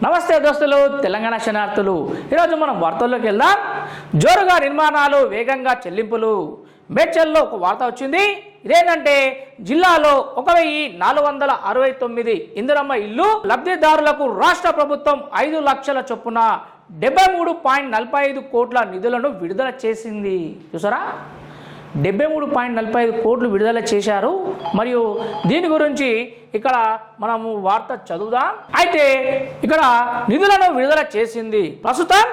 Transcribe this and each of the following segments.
నమస్తే దోస్తులు, తెలంగాణ శనార్థులు. ఈరోజు మనం వార్తల్లోకి వెళ్దాం. జోరుగా నిర్మాణాలు, వేగంగా చెల్లింపులు. మేడ్చల్లో ఒక వార్త వచ్చింది. ఇదేంటంటే జిల్లాలో 1469 ఇందిరమ్మ ఇల్లు లబ్ధిదారులకు రాష్ట్ర ప్రభుత్వం 5 లక్షల చొప్పున 73.45 కోట్ల నిధులను విడుదల చేసింది. చూసారా, 73.45 కోట్లు విడుదల చేశారు. మరియు దీని గురించి ఇక్కడ మనము వార్త చదువుదాం. అయితే ఇక్కడ నిధులను విడుదల చేసింది. ప్రస్తుతం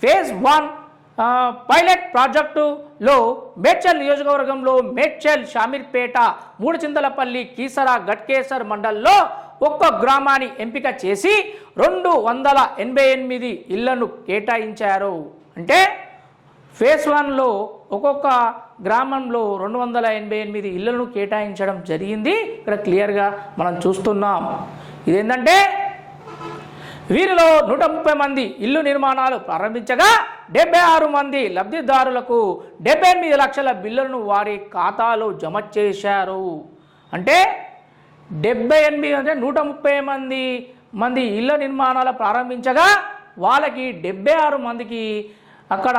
ఫేజ్ 1 పైలట్ ప్రాజెక్టులో మేడ్చల్ నియోజకవర్గంలో మేడ్చల్, షామీర్పేట, మూడుచింతలపల్లి, కీసర, గట్కేసర్ మండల్లో ఒక్క గ్రామాన్ని ఎంపిక చేసి 288 ఇళ్లను కేటాయించారు. అంటే ఫేజ్ 1లో ఒక్కొక్క గ్రామంలో 288 ఇళ్లను కేటాయించడం జరిగింది. ఇక్కడ క్లియర్గా మనం చూస్తున్నాం. ఇదేంటంటే వీరిలో 130 మంది ఇల్లు నిర్మాణాలు ప్రారంభించగా 76 మంది లబ్ధిదారులకు 78 లక్షల బిల్లులను వారి ఖాతాలో జమ చేశారు. అంటే 78 అంటే 130 మంది ఇళ్ల నిర్మాణాలు ప్రారంభించగా వాళ్ళకి 76 మందికి అక్కడ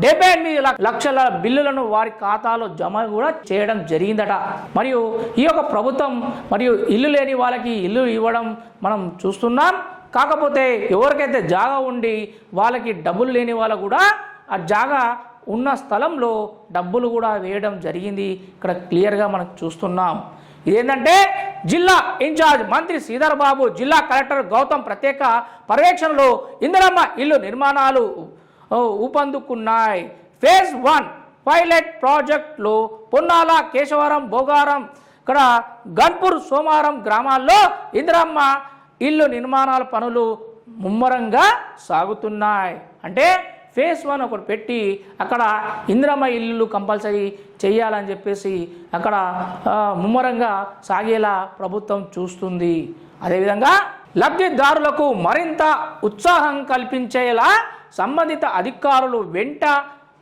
78 లక్షల బిల్లులను వారి ఖాతాలో జమ కూడా చేయడం జరిగిందట. మరియు ఈ యొక్క ప్రభుత్వం మరియు ఇల్లు లేని వాళ్ళకి ఇల్లు ఇవ్వడం మనం చూస్తున్నాం. కాకపోతే ఎవరికైతే జాగా ఉండి వాళ్ళకి డబ్బులు లేని వాళ్ళు కూడా ఆ జాగా ఉన్న స్థలంలో డబ్బులు కూడా వేయడం జరిగింది. ఇక్కడ క్లియర్గా మనం చూస్తున్నాం. ఇదేంటంటే జిల్లా ఇన్ఛార్జ్ మంత్రి శ్రీధర్ బాబు, జిల్లా కలెక్టర్ గౌతమ్ ప్రత్యేక పర్యవేక్షణలో ఇందిరమ్మ ఇల్లు నిర్మాణాలు ఊపందుకున్నాయి. ఫేజ్ 1 పైలట్ ప్రాజెక్టులో పొన్నాల, కేశవరం, భోగారం, ఇక్కడ గన్పూర్, సోమారం గ్రామాల్లో ఇందిరమ్మ ఇల్లు నిర్మాణాల పనులు ముమ్మరంగా సాగుతున్నాయి. అంటే ఫేజ్ 1 ఒకటి పెట్టి అక్కడ ఇందిరమ్మ ఇల్లు కంపల్సరీ చేయాలని చెప్పేసి అక్కడ ముమ్మరంగా సాగేలా ప్రభుత్వం చూస్తుంది. అదేవిధంగా లబ్ధిదారులకు మరింత ఉత్సాహం కల్పించేలా సంబంధిత అధికారులు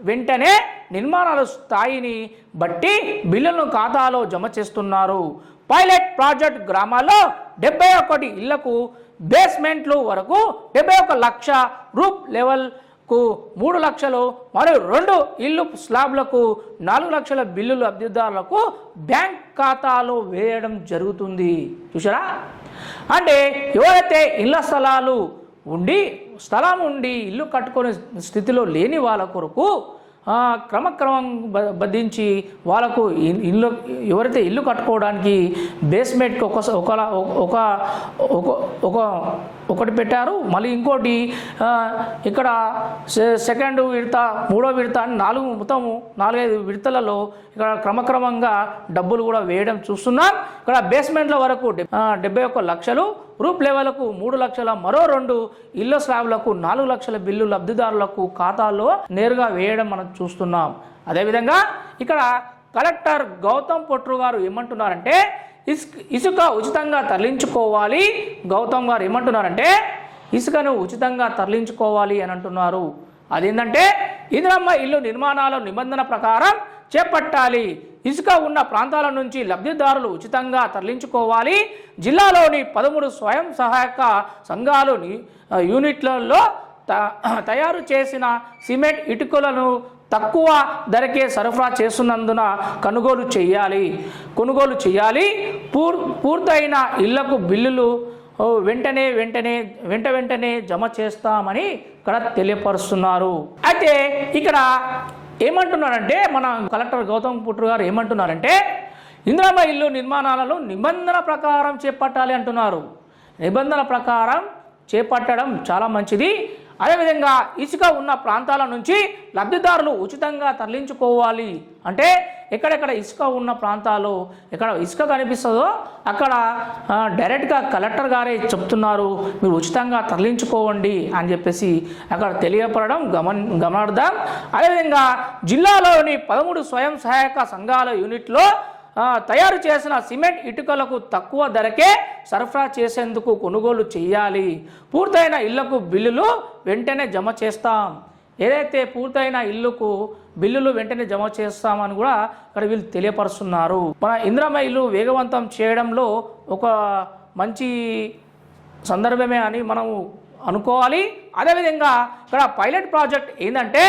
వెంటనే నిర్మాణాల స్థాయిని బట్టి బిల్లులను ఖాతాలో జమ చేస్తున్నారు. పైలట్ ప్రాజెక్ట్ గ్రామాల్లో 71 ఇళ్లకు బేస్మెంట్లు వరకు 71 లక్ష, రూప్ లెవెల్కు 3 లక్షలు మరియు 2 ఇల్లు స్లాబ్లకు 4 లక్షల బిల్లులు లబ్ధిదారులకు బ్యాంక్ ఖాతాలో వేయడం జరుగుతుంది. చూసారా, అంటే ఎవరైతే ఇళ్ల స్థలం ఉండి ఇల్లు కట్టుకునే స్థితిలో లేని వాళ్ళ కొరకు క్రమక్రమం బద్ధించి వాళ్ళకు ఇల్లు ఎవరైతే ఇల్లు కట్టుకోవడానికి బేస్మెంట్కి ఒకటి పెట్టారు. మళ్ళీ ఇంకోటి ఇక్కడ సెకండ్ విడత, మూడో విడత అని మొత్తం 4-5 విడతలలో ఇక్కడ క్రమక్రమంగా డబ్బులు కూడా వేయడం చూస్తున్నాం. ఇక్కడ బేస్మెంట్ల వరకు 71 లక్షలు, రూప్ లెవెల్కు 3 లక్షల, మరో 2 ఇళ్ల స్లాబ్లకు 4 లక్షల బిల్లు లబ్ధిదారులకు ఖాతాలో నేరుగా వేయడం మనం చూస్తున్నాం. అదేవిధంగా ఇక్కడ కలెక్టర్ గౌతమ్ పొట్రు గారు ఏమంటున్నారంటే ఇసుక ఉచితంగా తరలించుకోవాలి. గౌతమ్ గారు ఏమంటున్నారంటే ఇసుకను ఉచితంగా తరలించుకోవాలి అని అంటున్నారు. అదేంటంటే ఇందిరమ్మ ఇల్లు నిర్మాణాల నిబంధన ప్రకారం చేపట్టాలి. ఇసుక ఉన్న ప్రాంతాల నుంచి లబ్ధిదారులు ఉచితంగా తరలించుకోవాలి. జిల్లాలోని 13 స్వయం సహాయక సంఘాలు యూనిట్లలో తయారు చేసిన సిమెంట్ ఇటుకలను తక్కువ ధరకే సరఫరా చేస్తున్నందున కొనుగోలు చేయాలి. పూర్తయిన ఇళ్లకు బిల్లులు వెంటనే జమ చేస్తామని ఇక్కడ తెలియపరుస్తున్నారు. అయితే ఇక్కడ ఏమంటున్నారంటే మన కలెక్టర్ గౌతమ్ పుట్రు గారు ఏమంటున్నారంటే ఇందిరమ్మ ఇల్లు నిర్మాణాలను నిబంధన ప్రకారం చేపట్టాలి అంటున్నారు. నిబంధన ప్రకారం చేపట్టడం చాలా మంచిది. అదేవిధంగా ఇసుక ఉన్న ప్రాంతాల నుంచి లబ్ధిదారులు ఉచితంగా తరలించుకోవాలి. అంటే ఎక్కడెక్కడ ఇసుక ఉన్న ప్రాంతాలు ఎక్కడ ఇసుక కనిపిస్తుందో అక్కడ డైరెక్ట్గా కలెక్టర్ గారే చెప్తున్నారు, మీరు ఉచితంగా తరలించుకోవండి అని చెప్పేసి అక్కడ తెలియపడడం గమనార్థం. అదేవిధంగా జిల్లాలోని 13 స్వయం సహాయక సంఘాల యూనిట్లో తయారు చేసిన సిమెంట్ ఇటుకలకు తక్కువ ధరకే సరఫరా చేసేందుకు కొనుగోలు చేయాలి. పూర్తయిన ఇళ్లకు బిల్లులు వెంటనే జమ చేస్తాం. ఏదైతే పూర్తయిన ఇల్లుకు బిల్లులు వెంటనే జమ చేస్తామని కూడా ఇక్కడ వీళ్ళు తెలియపరుస్తున్నారు. మన ఇందిరమ్మ ఇల్లు వేగవంతం చేయడంలో ఒక మంచి సందర్భమే అని మనము అనుకోవాలి. అదేవిధంగా ఇక్కడ పైలట్ ప్రాజెక్ట్ ఏంటంటే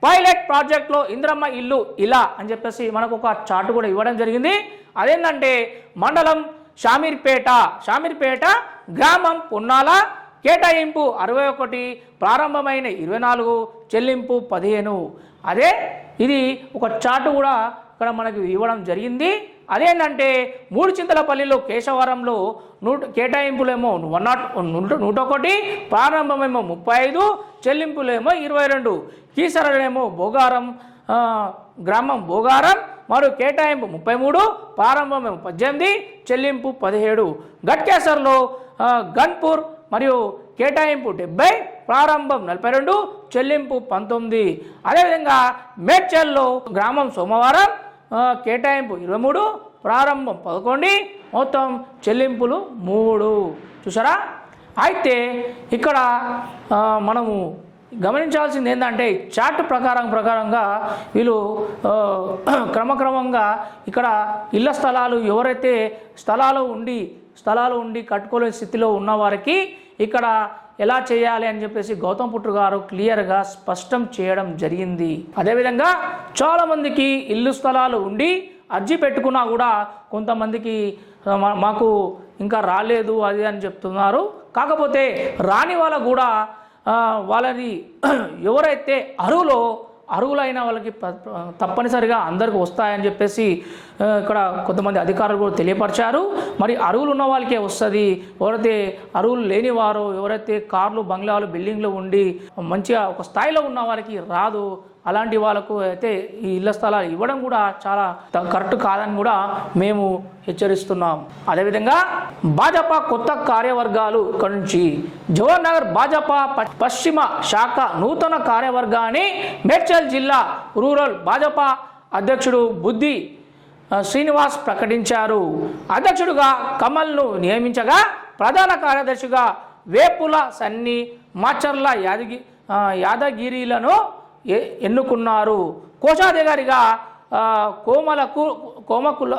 పైలట్ ప్రాజెక్ట్లో ఇంద్రమ్మ ఇల్లు ఇలా అని చెప్పేసి మనకు ఒక చార్ట్ కూడా ఇవ్వడం జరిగింది. అదేంటంటే మండలం షామీర్పేట, గ్రామం పున్నాల, కేటాయింపు 61, ప్రారంభమైన 24, చెల్లింపు 15. అదే ఇది ఒక చార్ట్ కూడా ఇక్కడ మనకు ఇవ్వడం జరిగింది. అదేంటంటే మూడుచింతలపల్లిలో కేశవరంలో కేటాయింపులేమో 101, ప్రారంభమేమో 35, చెల్లింపులేమో 22. కీసరలేమో భోగారం, గ్రామం భోగారం మరియు కేటాయింపు 33, ప్రారంభమేమో 18, చెల్లింపు 17. గట్కేసర్లో గన్పూర్ మరియు కేటాయింపు 70, ప్రారంభం 42, చెల్లింపు 19. అదేవిధంగా మేడ్చల్లో గ్రామం సోమవారం, కేటాయింపు 23, ప్రారంభం 11, మొత్తం చెల్లింపులు 3. చూసారా? అయితే ఇక్కడ మనము గమనించాల్సింది ఏంటంటే చార్ట్ ప్రకారంగా వీళ్ళు క్రమక్రమంగా ఇక్కడ ఇళ్ల స్థలాలు ఎవరైతే స్థలాలు ఉండి కట్టుకోలేని స్థితిలో ఉన్న వారికి ఇక్కడ ఎలా చేయాలి అని చెప్పేసి గౌతమ్ పుట్టు గారు క్లియర్గా స్పష్టం చేయడం జరిగింది. అదేవిధంగా చాలామందికి ఇల్లు స్థలాలు ఉండి అర్జీ పెట్టుకున్నా కూడా కొంతమందికి మాకు ఇంకా రాలేదు అది అని చెప్తున్నారు. కాకపోతే రాని వాళ్ళకు కూడా వాళ్ళని ఎవరైతే అర్హులైన వాళ్ళకి తప్పనిసరిగా అందరికీ వస్తాయని చెప్పేసి ఇక్కడ కొంతమంది అధికారులు కూడా తెలియపరిచారు. మరి అర్హులు ఉన్న వాళ్ళకే వస్తుంది. ఎవరైతే అర్హులు లేని వారు, ఎవరైతే కార్లు, బంగ్లాలు, బిల్డింగ్లు ఉండి మంచిగా ఒక స్థాయిలో ఉన్న వారికి రాదు. అలాంటి వాళ్ళకు అయితే ఈ ఇళ్ల స్థలాలు ఇవ్వడం కూడా చాలా కరెక్ట్ కాదని కూడా మేము హెచ్చరిస్తున్నాం. అదేవిధంగా భాజపా కొత్త కార్యవర్గాలు ఇక్కడ నుంచి జవహర్ నగర్ భాజపా పశ్చిమ శాఖ నూతన కార్యవర్గాన్ని మేడ్చల్ జిల్లా రూరల్ భాజపా అధ్యక్షుడు బుద్ధి శ్రీనివాస్ ప్రకటించారు. అధ్యక్షుడుగా కమల్ను నియమించగా ప్రధాన కార్యదర్శిగా వేపుల సన్ని, మాచర్ల యాదగిరిలను ఎన్నుకున్నారు. కోశాధికారిగా కోమకుల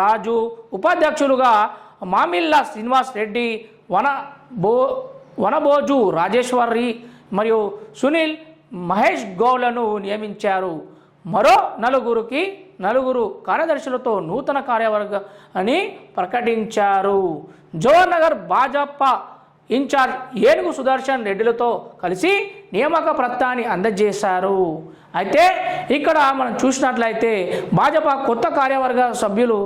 రాజు, ఉపాధ్యక్షులుగా మామిళ్ళ శ్రీనివాస్ రెడ్డి, వనబోజు రాజేశ్వరి మరియు సునీల్ మహేష్ గౌడ్లను నియమించారు. మరో నలుగురు కార్యదర్శులతో నూతన కార్యవర్గాన్ని ప్రకటించారు. జవహర్ నగర్ భాజపా ఇన్ఛార్జ్ ఏనుగు సుదర్శన్ రెడ్డిలతో కలిసి నియామక పత్రాన్ని అందజేశారు. అయితే ఇక్కడ మనం చూసినట్లయితే భాజపా కొత్త కార్యవర్గ సభ్యులు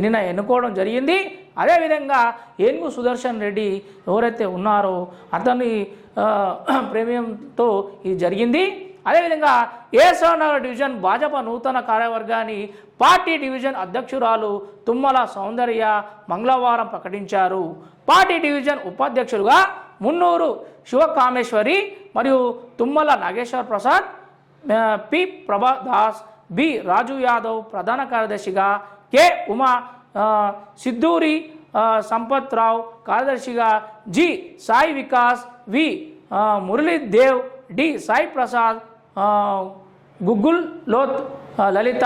నిన్న ఎన్నుకోవడం జరిగింది. అదేవిధంగా ఏనుగు సుదర్శన్ రెడ్డి ఎవరైతే ఉన్నారో అతని ప్రేమియంతో ఇది జరిగింది. అదేవిధంగా ఏఎస్ఆర్ డివిజన్ భాజపా నూతన కార్యవర్గాన్ని పార్టీ డివిజన్ అధ్యక్షురాలు తుమ్మల సౌందర్య మంగళవారం ప్రకటించారు. పార్టీ డివిజన్ ఉపాధ్యక్షులుగా మున్నూరు శివకామేశ్వరి మరియు తుమ్మల నాగేశ్వర్ ప్రసాద్, పి ప్రభాదాస్, బి రాజు యాదవ్ ప్రధాన కార్యదర్శిగా, కె ఉమా సిద్ధూరి సంపత్ రావు కార్యదర్శిగా, జి సాయి వికాస్, వి మురళీదేవ్, డి సాయి ప్రసాద్, గుగ్గుల్ లోత్ లలిత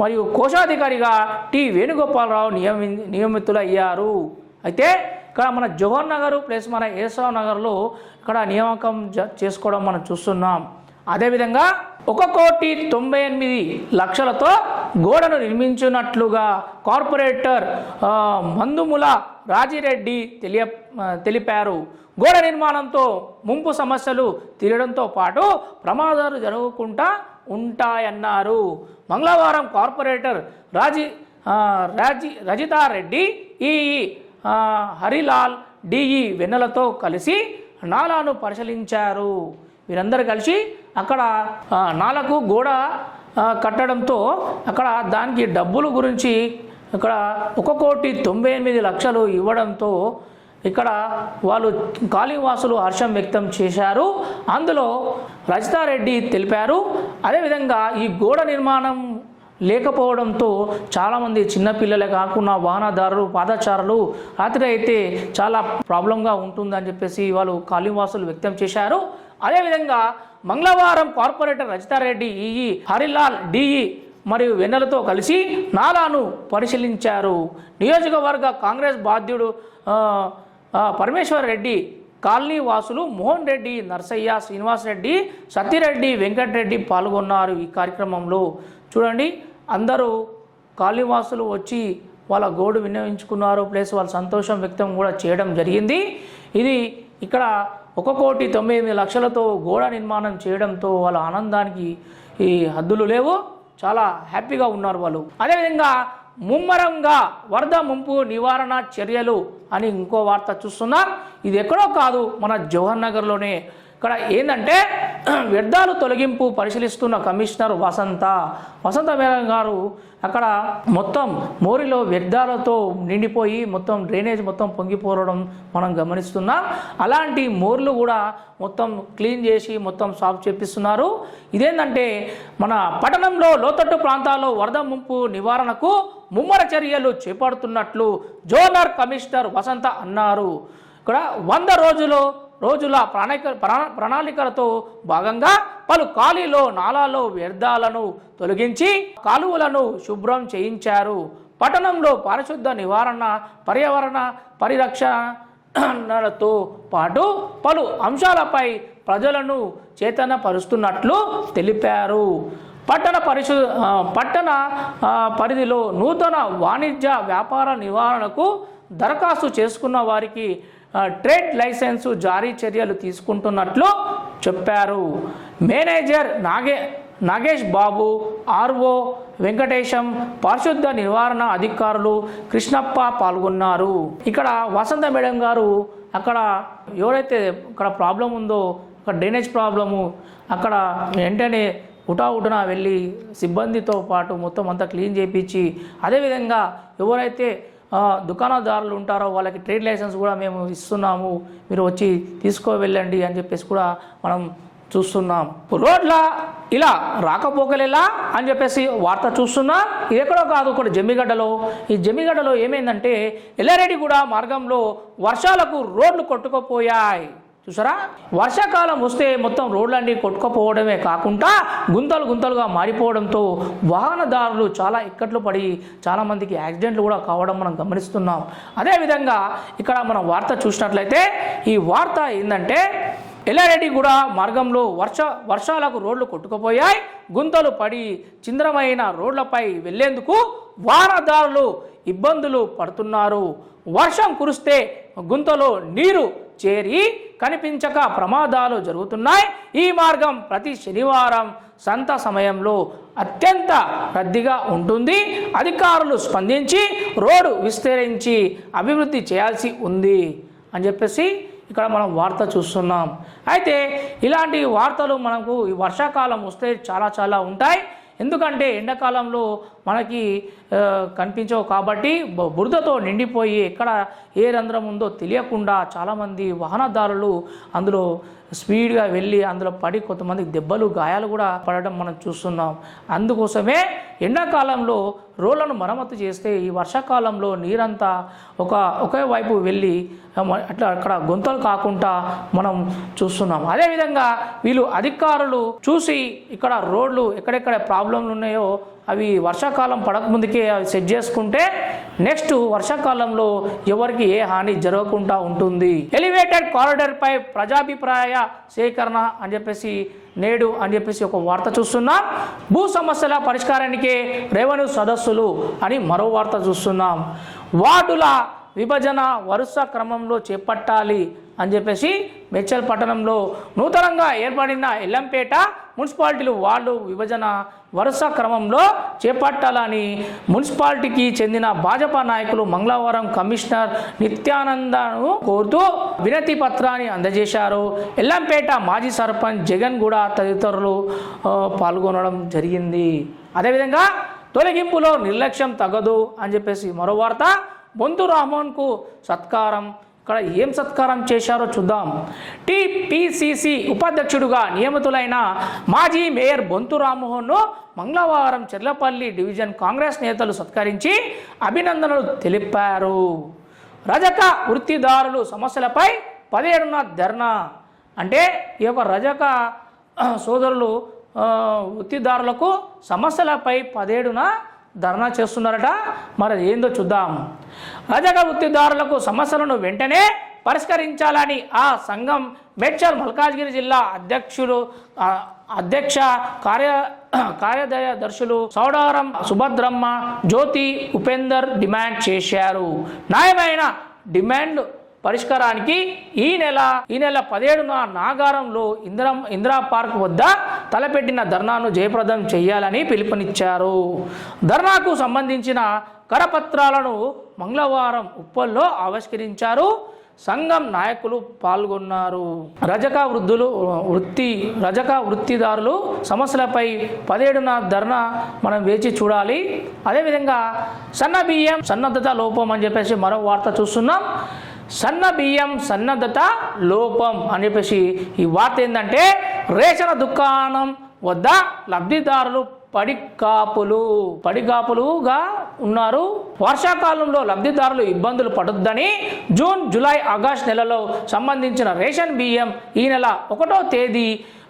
మరియు కోశాధికారిగా టి వేణుగోపాలరావు నియమితులయ్యారు. అయితే ఇక్కడ మన జవహర్ నగర్ ప్లస్ మన ఏసరావు నగర్లో ఇక్కడ నియామకం చేసుకోవడం మనం చూస్తున్నాం. అదేవిధంగా 1,98,00,000తో గోడను నిర్మించినట్లుగా కార్పొరేటర్ మందుముల రాజిరెడ్డి తెలిపారు. గోడ నిర్మాణంతో ముంపు సమస్యలు తీరడంతో పాటు ప్రమాదాలు జరగకుండా ఉంటాయన్నారు. మంగళవారం corporator Rajitha Reddy, EE Harilal, DE వెన్నెలతో కలిసి నాలాను పరిశీలించారు. వీరందరూ కలిసి అక్కడ నాలకు గోడ కట్టడంతో అక్కడ దానికి డబ్బుల గురించి ఇక్కడ 1,98,00,000 ఇవ్వడంతో ఇక్కడ వాళ్ళు కాళీవాసులు హర్షం వ్యక్తం చేశారు. అందులో రజితారెడ్డి తెలిపారు. అదేవిధంగా ఈ గోడ నిర్మాణం లేకపోవడంతో చాలామంది చిన్నపిల్లలే కాకుండా వాహనదారులు, పాదచారులు రాత్రి అయితే చాలా ప్రాబ్లంగా ఉంటుందని చెప్పేసి వాళ్ళు కాళీవాసులు వ్యక్తం చేశారు. అదేవిధంగా మంగళవారం corporator Rajitha Reddy, EE Harilal, DE మరియు వెన్నెలతో కలిసి నాలాను పరిశీలించారు. నియోజకవర్గ కాంగ్రెస్ బాధ్యుడు పరమేశ్వర్ రెడ్డి, కాలనీ వాసులు మోహన్ రెడ్డి, నర్సయ్య, శ్రీనివాస్ రెడ్డి, సత్తిరెడ్డి, వెంకటరెడ్డి పాల్గొన్నారు. ఈ కార్యక్రమంలో చూడండి అందరూ కాలనీ వాసులు వచ్చి వాళ్ళ గోడు విన్నవించుకున్నారు, ప్లస్ వాళ్ళ సంతోషం వ్యక్తం కూడా చేయడం జరిగింది. ఇది ఇక్కడ 1,09,00,000తో గోడ నిర్మాణం చేయడంతో వాళ్ళ ఆనందానికి ఈ హద్దులు లేవు, చాలా హ్యాపీగా ఉన్నారు వాళ్ళు. అదేవిధంగా ముమ్మరంగా వరద ముంపు నివారణ చర్యలు అని ఇంకో వార్త చూస్తున్నాం. ఇది ఎక్కడో కాదు, మన జవహర్ నగర్లోనే. ఇక్కడ ఏంటంటే వ్యర్థాలు తొలగింపు పరిశీలిస్తున్న కమిషనర్ వసంత మేడం గారు అక్కడ మొత్తం మోరిలో వ్యర్థాలతో నిండిపోయి మొత్తం డ్రైనేజ్ మొత్తం పొంగిపోవడం మనం గమనిస్తున్నాం. అలాంటి మోర్లు కూడా మొత్తం క్లీన్ చేసి మొత్తం సాఫ్ చేపిస్తున్నారు. ఇదేంటంటే మన పట్టణంలో లోతట్టు ప్రాంతాల్లో వరద ముంపు నివారణకు ముమ్మర చర్యలు చేపడుతున్నట్లు జోనర్ కమిషనర్ వసంత అన్నారు. ఇక్కడ 100 రోజుల ప్రణాళికలతో భాగంగా పలు ఖాళీలో నాలాలో వ్యర్థాలను తొలగించి కాలువలను శుభ్రం చేయించారు. పట్టణంలో పారిశుద్ధ నివారణ, పర్యావరణ పరిరక్షణలతో పాటు పలు అంశాలపై ప్రజలను చైతన్యపరుస్తున్నట్లు తెలిపారు. పట్టణ పరిధిలో నూతన వాణిజ్య వ్యాపార నివారణకు దరఖాస్తు చేసుకున్న వారికి ట్రేడ్ లైసెన్సు జారీ చర్యలు తీసుకుంటున్నట్లు చెప్పారు. మేనేజర్ నాగేష్ బాబు, ఆర్ఓ వెంకటేశం, పారిశుద్ధ నివారణ అధికారులు కృష్ణప్ప పాల్గొన్నారు. ఇక్కడ వసంత మేడం గారు అక్కడ ఎవరైతే ఇక్కడ ప్రాబ్లం ఉందో, అక్కడ డ్రైనేజ్ ప్రాబ్లము, అక్కడ వెంటనే ఉటావుటున వెళ్ళి సిబ్బందితో పాటు మొత్తం అంతా క్లీన్ చేయించి, అదేవిధంగా ఎవరైతే దుకాణదారులు ఉంటారో వాళ్ళకి ట్రేడ్ లైసెన్స్ కూడా మేము ఇస్తున్నాము, మీరు వచ్చి వెళ్ళండి అని చెప్పేసి కూడా మనం చూస్తున్నాం. రోడ్ల ఇలా రాకపోకలేలా అని చెప్పేసి వార్త చూస్తున్నాం. ఇది ఎక్కడో కాదు, ఇక్కడ జమ్మిగడ్డలో. ఈ జమ్మిగడ్డలో ఏమైందంటే ఎల్లారెడ్డిగూడ మార్గంలో వర్షాలకు రోడ్లు కొట్టుకుపోయాయి. చూసారా, వర్షాకాలం వస్తే మొత్తం రోడ్లన్నీ కొట్టుకుపోవడమే కాకుండా గుంతలుగా మారిపోవడంతో వాహనదారులు చాలా ఇక్కట్లు పడి చాలామందికి యాక్సిడెంట్లు కూడా కావడం మనం గమనిస్తున్నాం. అదేవిధంగా ఇక్కడ మనం వార్త చూసినట్లయితే ఈ వార్త ఏంటంటే ఎల్లారెడ్డిగూడ మార్గంలో వర్షాలకు రోడ్లు కొట్టుకుపోయాయి, గుంతలు పడి చింద్రమైన రోడ్లపై వెళ్లేందుకు వాహనదారులు ఇబ్బందులు పడుతున్నారు. వర్షం కురిస్తే గుంతలో నీరు చేరి కనిపించక ప్రమాదాలు జరుగుతున్నాయి. ఈ మార్గం ప్రతి శనివారం సంత సమయంలో అత్యంత రద్దీగా ఉంటుంది. అధికారులు స్పందించి రోడ్డు విస్తరించి అభివృద్ధి చేయాల్సి ఉంది అని చెప్పేసి ఇక్కడ మనం వార్త చూస్తున్నాం. అయితే ఇలాంటి వార్తలు మనకు ఈ వర్షాకాలం వస్తే చాలా ఉంటాయి. ఎందుకంటే ఎండాకాలంలో మనకి కనిపించవు కాబట్టి బురదతో నిండిపోయి ఎక్కడ ఏ రంధ్రం ఉందో తెలియకుండా చాలామంది వాహనదారులు అందులో స్పీడ్గా వెళ్ళి అందులో పడి కొంతమందికి దెబ్బలు గాయాలు కూడా పడడం మనం చూస్తున్నాం. అందుకోసమే ఎండాకాలంలో రోడ్లను మరమ్మతు చేస్తే ఈ వర్షాకాలంలో నీరంతా ఒకే వైపు వెళ్ళి అట్లా అక్కడ గుంతలు కాకుండా మనం చూస్తున్నాం. అదేవిధంగా వీళ్ళు అధికారులు చూసి ఇక్కడ రోడ్లు ఎక్కడెక్కడ ప్రాబ్లంలు ఉన్నాయో అవి వర్షాకాలం పడకముందుకే అవి సెట్ చేసుకుంటే నెక్స్ట్ వర్షాకాలంలో ఎవరికి ఏ హాని జరగకుండా ఉంటుంది. ఎలివేటెడ్ కారిడార్ పై ప్రజాభిప్రాయ సేకరణ అని చెప్పేసి ఒక వార్త చూస్తున్నాం. భూ సమస్యల పరిష్కారానికే రెవెన్యూ సదస్సులు అని మరో వార్త చూస్తున్నాం. వార్డుల విభజన వరుస క్రమంలో చేపట్టాలి అని చెప్పేసి మేడ్చల్ పట్టణంలో నూతనంగా ఏర్పడిన ఎల్లంపేట మున్సిపాలిటీలు వార్డు విభజన వరుస క్రమంలో చేపట్టాలని మున్సిపాలిటీకి చెందిన భాజపా నాయకులు మంగళవారం కమిషనర్ నిత్యానందను కోరుతూ వినతి పత్రాన్ని అందజేశారు. ఎల్లంపేట మాజీ సర్పంచ్ జగన్ కూడా తదితరులు పాల్గొనడం జరిగింది. అదేవిధంగా తొలగింపులో నిర్లక్ష్యం తగదు అని చెప్పేసి మరో వార్త. బొంతు రామ్మోహన్కు సత్కారం. ఇక్కడ ఏం సత్కారం చేశారో చూద్దాం. టీపీసీసీ ఉపాధ్యక్షుడుగా నియమితులైన మాజీ మేయర్ బొంతు రామ్మోహన్ను మంగళవారం చెర్లపల్లి డివిజన్ కాంగ్రెస్ నేతలు సత్కరించి అభినందనలు తెలిపారు. రజక వృత్తిదారులు సమస్యలపై 17న ధర్నా. అంటే ఈ యొక్క రజక సోదరులు వృత్తిదారులకు సమస్యలపై 17న ధర్నా చేస్తున్నారట. మరి ఏందో చూద్దాం. రజక వృత్తిదారులకు సమస్యలను వెంటనే పరిష్కరించాలని ఆ సంఘం మేడ్చల్ మల్కాజ్గిరి జిల్లా అధ్యక్ష కార్యదర్శులు సౌడారం సుభద్రమ్మ, జ్యోతి, ఉపేందర్ డిమాండ్ చేశారు. న్యాయమైన డిమాండ్ పరిష్కారానికి ఈ నెల 17న నాగారంలో ఇందిరా పార్క్ వద్ద తలపెట్టిన ధర్నాను జయప్రదం చేయాలని పిలుపునిచ్చారు. ధర్నాకు సంబంధించిన కరపత్రాలను మంగళవారం ఉప్పల్లో ఆవిష్కరించారు. సంఘం నాయకులు పాల్గొన్నారు. రజక వృత్తిదారులు సమస్యలపై 17న ధర్నా మనం వేచి చూడాలి. అదేవిధంగా సన్న బియ్యం సన్నద్ధత లోపం అని చెప్పేసి మరో వార్త చూస్తున్నాం. సన్న బియ్యం సన్నద్ధత లోపం అని చెప్పేసి ఈ వార్త ఏంటంటే, రేషన్ దుకాణం వద్ద లబ్ధిదారులు పడిగాపులుగా ఉన్నారు. వర్షాకాలంలో లబ్ధిదారులు ఇబ్బందులు పడొద్దని జూన్, జూలై, ఆగస్టు నెలలో సంబంధించిన రేషన్ బియ్యం ఈ నెల 1వ తేదీ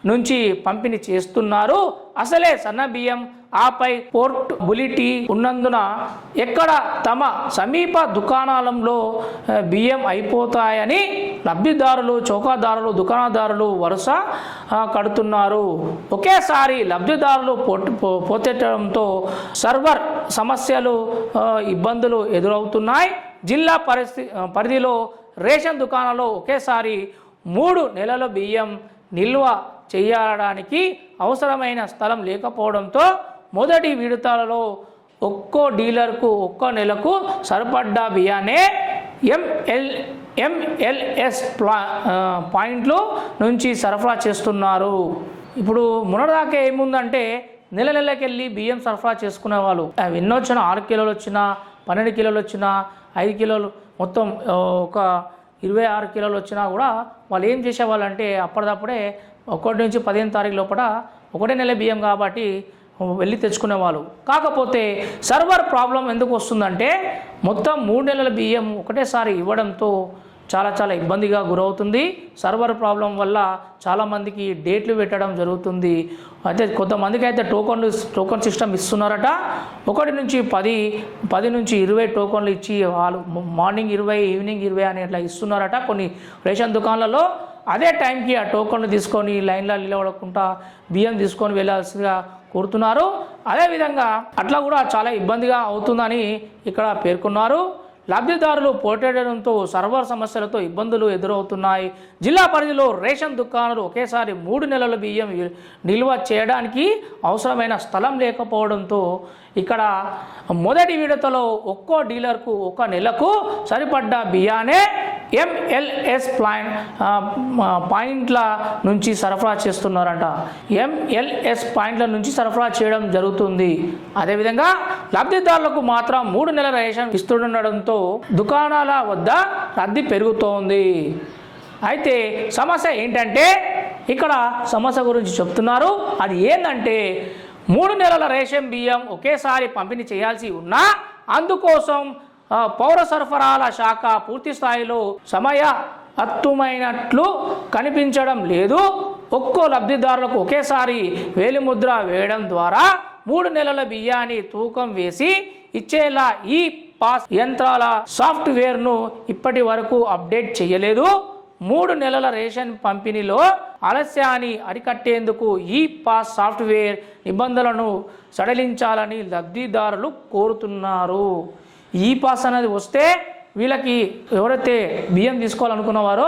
నుంచి పంపిణీ చేస్తున్నారు. అసలే సన్న బియ్యం ఆపై పోర్టబిలిటీ ఉన్నందున ఎక్కడ తమ సమీప దుకాణాలలో బియ్యం అయిపోతాయని లబ్ధిదారులు, చౌకాదారులు, దుకాణదారులు వరుస కడుతున్నారు. ఒకేసారి లబ్ధిదారులు పోతేయడంతో సర్వర్ సమస్యలు, ఇబ్బందులు ఎదురవుతున్నాయి. జిల్లా పరిధిలో రేషన్ దుకాణాల్లో ఒకేసారి 3 నెలల బియ్యం నిల్వ చేయడానికి అవసరమైన స్థలం లేకపోవడంతో మొదటి విడతలలో ఒక్కో డీలర్కు ఒక్కో నెలకు సరిపడ్డ బియ్యాన్నే ఎంఎల్ఎస్ పాయింట్లు నుంచి సరఫరా చేస్తున్నారు. ఇప్పుడు మొన్నటిదాకా ఏముందంటే నెలకెళ్ళి బియ్యం సరఫరా చేసుకునే వాళ్ళు అవి ఎన్నో వచ్చినా 6 కిలోలు వచ్చినా 12 కిలోలు వచ్చినా 5 కిలోలు మొత్తం ఒక 26 కిలోలు వచ్చినా కూడా వాళ్ళు ఏం చేసేవాళ్ళు అంటే అప్పటిదప్పుడే 1 నుంచి 15 తారీఖు లోపల 1 నెల బియ్యం కాబట్టి వెళ్ళి తెచ్చుకునేవాళ్ళు. కాకపోతే సర్వర్ ప్రాబ్లం ఎందుకు వస్తుందంటే మొత్తం 3 నెలల బియ్యం ఒకటేసారి ఇవ్వడంతో చాలా ఇబ్బందిగా గురవుతుంది. సర్వర్ ప్రాబ్లం వల్ల చాలామందికి డేట్లు పెట్టడం జరుగుతుంది. అయితే కొంతమందికి అయితే టోకన్ సిస్టమ్ ఇస్తున్నారట. 1 నుంచి 10 నుంచి 20 టోకన్లు ఇచ్చి వాళ్ళు మార్నింగ్ 20 ఈవినింగ్ 20 అని అట్లా ఇస్తున్నారట కొన్ని రేషన్ దుకాణాలలో. అదే టైంకి ఆ టోకన్లు తీసుకొని లైన్లో నిలబడకుండా బియ్యం తీసుకొని వెళ్ళాల్సిందిగా కోరుతున్నారు. అదేవిధంగా అట్లా కూడా చాలా ఇబ్బందిగా అవుతుందని ఇక్కడ పేర్కొన్నారు. లబ్ధిదారులు పోటెడడంతో సర్వర్ సమస్యలతో ఇబ్బందులు ఎదురవుతున్నాయి. జిల్లా పరిధిలో రేషన్ దుకాణాలు ఒకేసారి 3 నెలల బియ్యం నిల్వ చేయడానికి అవసరమైన స్థలం లేకపోవడంతో ఇక్కడ మొదటి విడతలో ఒక్కో డీలర్కు 1 నెలకు సరిపడ్డ బియ్యానే ఎంఎల్ఎస్ పాయింట్ల నుంచి సరఫరా చేస్తున్నారంట. ఎంఎల్ఎస్ పాయింట్ల నుంచి సరఫరా చేయడం జరుగుతుంది. అదేవిధంగా లబ్ధిదారులకు మాత్రం 3 నెలల రేషన్ ఇస్తుండడంతో దుకాణాల వద్ద రద్దీ పెరుగుతోంది. అయితే సమస్య ఏంటంటే ఇక్కడ సమస్య గురించి చెప్తున్నారు. అది ఏంటంటే 3 నెలల రేషన్ బియ్యం ఒకేసారి పంపిణీ చేయాల్సి ఉన్నా అందుకోసం పౌర సరఫరాల శాఖ పూర్తి స్థాయిలో సమయత్తుమైనట్లు కనిపించడం లేదు. ఒక్కో లబ్ధిదారులకు ఒకేసారి వేలిముద్ర వేయడం ద్వారా 3 నెలల బియ్యాన్ని తూకం వేసి ఇచ్చేలా ఈ పాస్ యంత్రాల సాఫ్ట్వేర్ను ఇప్పటి వరకు అప్డేట్ చేయలేదు. 3 నెలల రేషన్ పంపిణీలో ఆలస్యాన్ని అరికట్టేందుకు ఈ పాస్ సాఫ్ట్వేర్ నిబంధనలను సడలించాలని లబ్ధిదారులు కోరుతున్నారు. ఈ పాస్ అనేది వస్తే వీళ్ళకి ఎవరైతే బియ్యం తీసుకోవాలనుకున్నవారో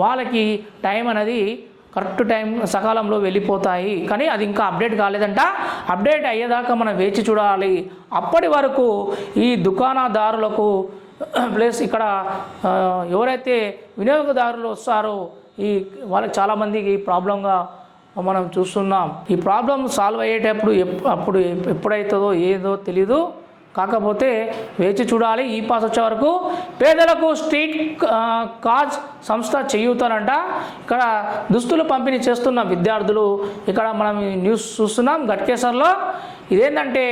వాళ్ళకి టైం అనేది కరెక్ట్ టైం సకాలంలో వెళ్ళిపోతాయి. కానీ అది ఇంకా అప్డేట్ కాలేదంట. అప్డేట్ అయ్యేదాకా మనం వేచి చూడాలి. అప్పటి వరకు ఈ దుకాణదారులకు ప్లస్ ఇక్కడ ఎవరైతే వినియోగదారులు వస్తారో వాళ్ళకి చాలామందికి ప్రాబ్లంగా మనం చూస్తున్నాం. ఈ ప్రాబ్లం సాల్వ్ అయ్యేటప్పుడు ఎప్పుడైతుందో ఏదో తెలీదు. కాకపోతే వేచి చూడాలి. ఈ పాస్ వచ్చే వరకు పేదలకు స్ట్రీట్ కాజ్ సంస్థ చేయూతనంట. ఇక్కడ దుస్తులు పంపిణీ చేస్తున్న విద్యార్థులు ఇక్కడ మనం న్యూస్ చూస్తున్నాం. గట్కేసర్లో ఇదేంటంటే